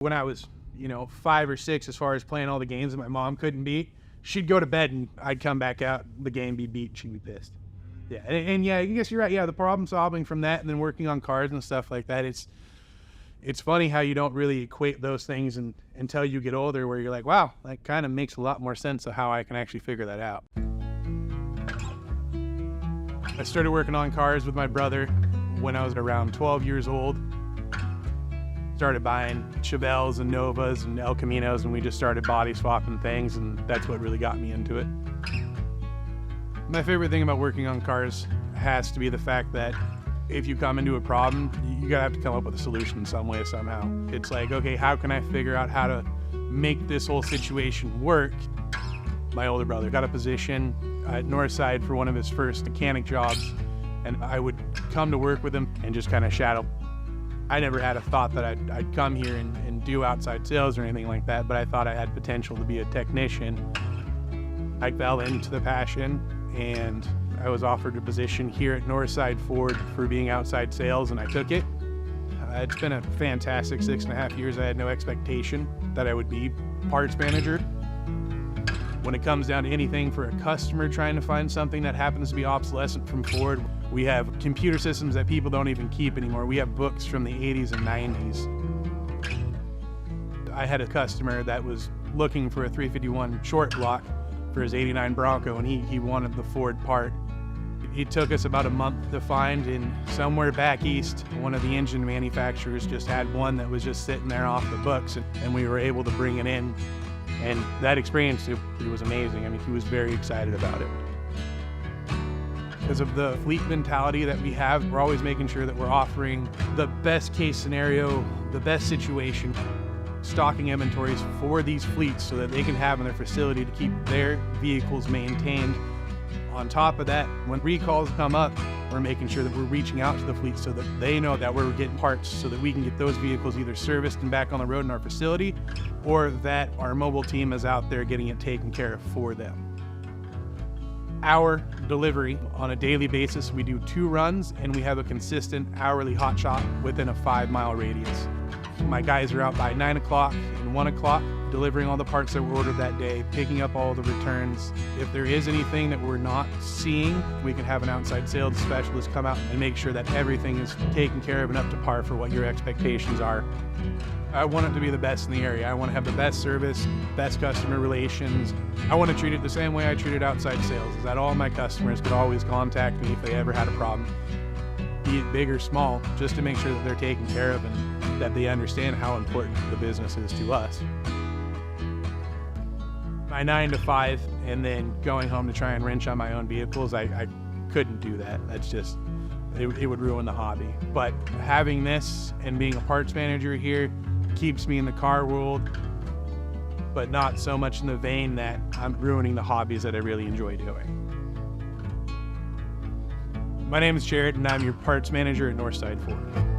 When I was, 5 or 6, as far as playing all the games that my mom couldn't beat, she'd go to bed and I'd come back out, the game be beat, she'd be pissed. Yeah, and yeah, I guess you're right. Yeah, the problem solving from that and then working on cars and stuff like that, it's funny how you don't really equate those things until you get older, where you're like, wow, that kind of makes a lot more sense of how I can actually figure that out. I started working on cars with my brother when I was around 12 years old. Started buying Chevelles and Novas and El Caminos, and we just started body swapping things, and that's what really got me into it. My favorite thing about working on cars has to be the fact that if you come into a problem, you gotta have to come up with a solution in some way, somehow. It's like, okay, how can I figure out how to make this whole situation work? My older brother got a position at Northside for one of his first mechanic jobs, and I would come to work with him and just kind of shadow. I never had a thought that I'd come here and do outside sales or anything like that, but I thought I had potential to be a technician. I fell into the passion, and I was offered a position here at Northside Ford for being outside sales, and I took it. It's been a fantastic 6.5 years. I had no expectation that I would be parts manager. When it comes down to anything for a customer trying to find something that happens to be obsolescent from Ford, we have computer systems that people don't even keep anymore. We have books from the 80s and 90s. I had a customer that was looking for a 351 short block for his 89 Bronco, and he wanted the Ford part. It took us about a month to find, and somewhere back east, one of the engine manufacturers just had one that was just sitting there off the books, and we were able to bring it in. And that experience, it was amazing. I mean, he was very excited about it. Because of the fleet mentality that we have, we're always making sure that we're offering the best case scenario, the best situation, stocking inventories for these fleets so that they can have in their facility to keep their vehicles maintained. On top of that, when recalls come up, we're making sure that we're reaching out to the fleet so that they know that we're getting parts so that we can get those vehicles either serviced and back on the road in our facility, or that our mobile team is out there getting it taken care of for them. Our delivery on a daily basis, we do 2 runs, and we have a consistent hourly hot shop within a 5-mile radius. My guys are out by 9 o'clock and 1 o'clock, delivering all the parts that were ordered that day, picking up all the returns. If there is anything that we're not seeing, we can have an outside sales specialist come out and make sure that everything is taken care of and up to par for what your expectations are. I want it to be the best in the area. I want to have the best service, best customer relations. I want to treat it the same way I treated outside sales, is that all my customers could always contact me if they ever had a problem, be it big or small, just to make sure that they're taken care of and that they understand how important the business is to us. My 9 to 5 and then going home to try and wrench on my own vehicles, I couldn't do that. That's just, it would ruin the hobby. But having this and being a parts manager here keeps me in the car world, but not so much in the vein that I'm ruining the hobbies that I really enjoy doing. My name is Jared, and I'm your parts manager at Northside Ford.